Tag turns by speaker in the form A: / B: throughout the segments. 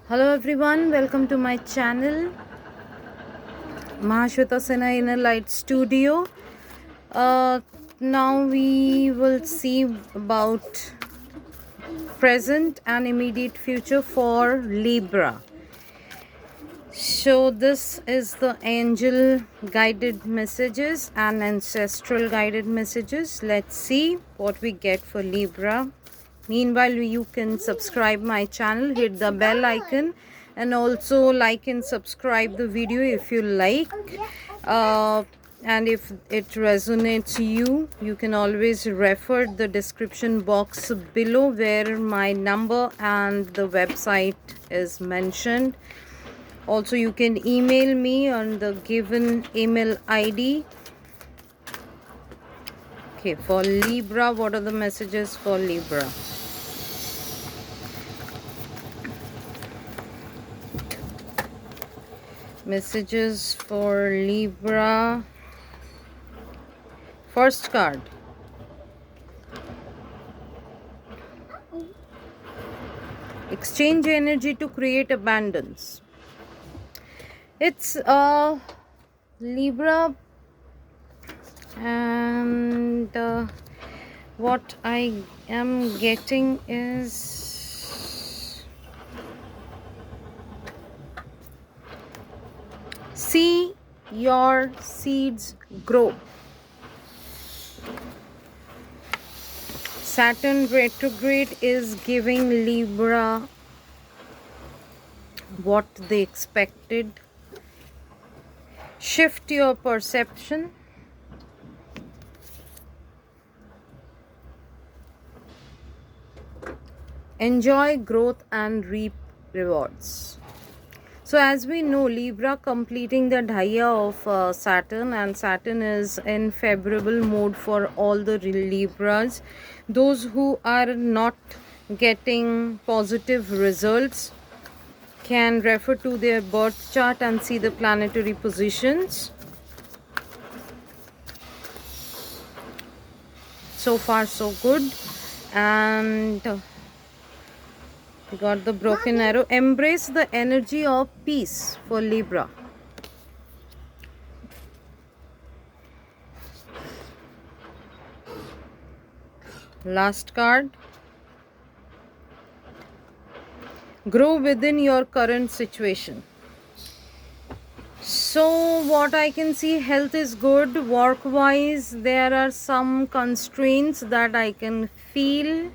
A: Hello everyone, welcome to my channel Mahashweta Sena Inner Light Studio. Now we will see about present and immediate future for Libra. So this is the angel guided messages and ancestral guided messages. Let's see what we get for Libra. Meanwhile, you can subscribe my channel, hit the bell icon, and also like and subscribe the video if you like. And if it resonates you can always refer the description box below where my number and the website is mentioned. Also, you can email me on the given email ID. Okay, for Libra, what are the messages for Libra? Messages for Libra. First card. Exchange energy to create abundance. It's Libra, and what I am getting is see your seeds grow. Saturn retrograde is giving Libra what they expected. Shift your perception. Enjoy growth and reap rewards. So as we know, Libra completing the Dhaya of Saturn, and Saturn is in favorable mode for all the Libras. Those who are not getting positive results can refer to their birth chart and see the planetary positions. So far so good. And we got the broken arrow. Embrace the energy of peace for Libra. Last card. Grow within your current situation. So what I can see, health is good. Work wise, there are some constraints that I can feel.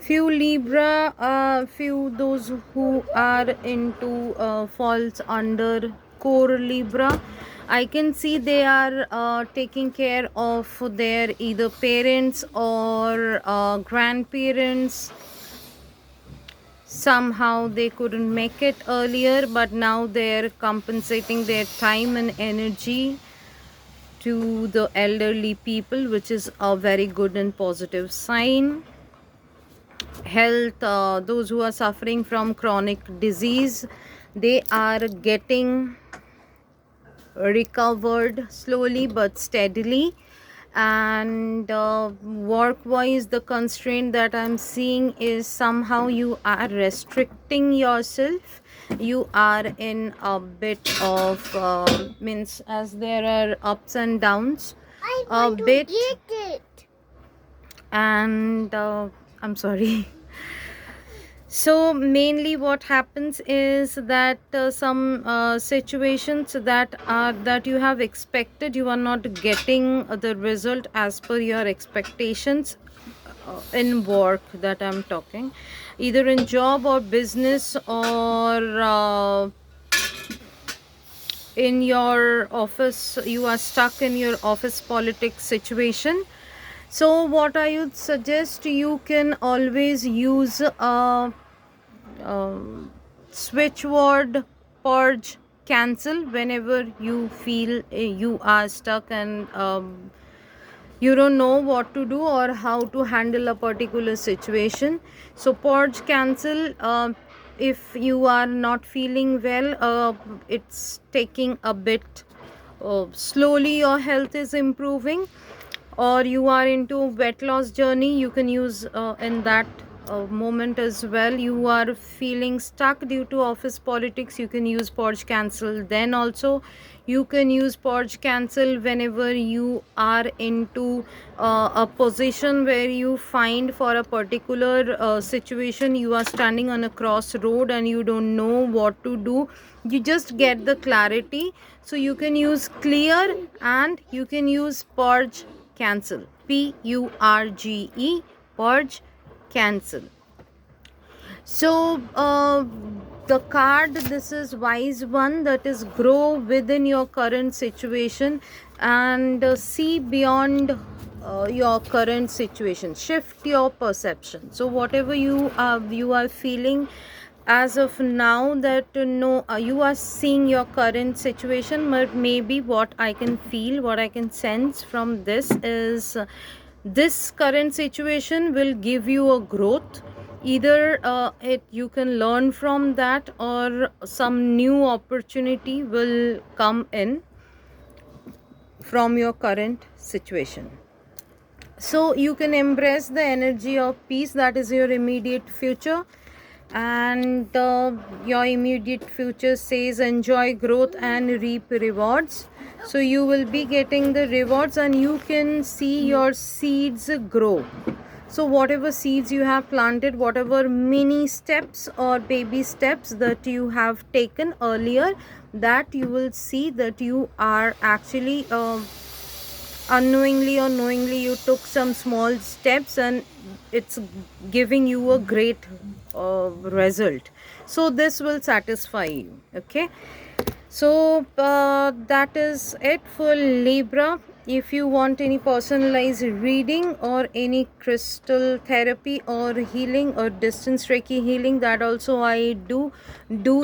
A: Few Libra, few those who are into falls under core Libra, I can see they are taking care of their either parents or grandparents. Somehow they couldn't make it earlier, but now they're compensating their time and energy to the elderly people, which is a very good and positive sign. Health, those who are suffering from chronic disease, they are getting recovered slowly but steadily. And work wise, the constraint that I'm seeing is somehow you are restricting yourself. You are in a bit of means, as there are ups and downs a bit. And I'm sorry. So mainly what happens is that some situations that you have expected, you are not getting the result as per your expectations in work that I'm talking, either in job or business or in your office. You are stuck in your office politics situation. So what I would suggest, you can always use a switch word purge cancel whenever you feel you are stuck and you don't know what to do or how to handle a particular situation. So purge cancel, if you are not feeling well, it's taking a bit slowly, your health is improving. or you are into weight loss journey, you can use in that moment as well. You are feeling stuck due to office politics, you can use purge cancel. Then also you can use purge cancel whenever you are into a position where you find for a particular situation, you are standing on a crossroad and you don't know what to do, you just get the clarity. So you can use clear and you can use purge cancel, PURGE, purge cancel. So the card, this is wise one, that is grow within your current situation and see beyond your current situation, shift your perception. So whatever you are feeling as of now, that no, you are seeing your current situation, but maybe what I can feel, what I can sense from this is this current situation will give you a growth. Either you can learn from that, or some new opportunity will come in from your current situation. So you can embrace the energy of peace, that is your immediate future. And your immediate future says enjoy growth and reap rewards. So you will be getting the rewards and you can see your seeds grow. So whatever seeds you have planted, whatever mini steps or baby steps that you have taken earlier, that you will see that you are actually unknowingly or knowingly you took some small steps and it's giving you a great result. So this will satisfy you. Okay, so that is it for Libra. If you want any personalized reading or any crystal therapy or healing or distance Reiki healing, that also I do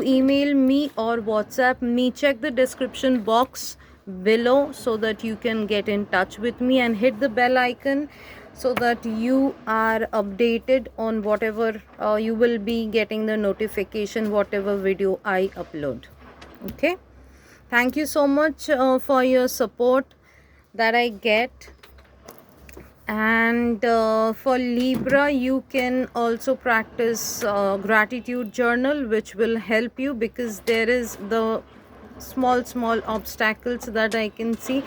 A: email me or WhatsApp me. Check the description box below so that you can get in touch with me, and hit the bell icon so that you are updated on whatever you will be getting the notification whatever video I upload. Okay, thank you so much for your support that I get. And for Libra, you can also practice gratitude journal, which will help you, because there is the small obstacles that I can see.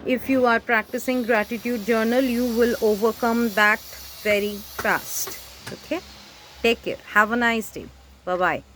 A: If you are practicing gratitude journal, you will overcome that very fast. Okay, take care, have a nice day, bye bye.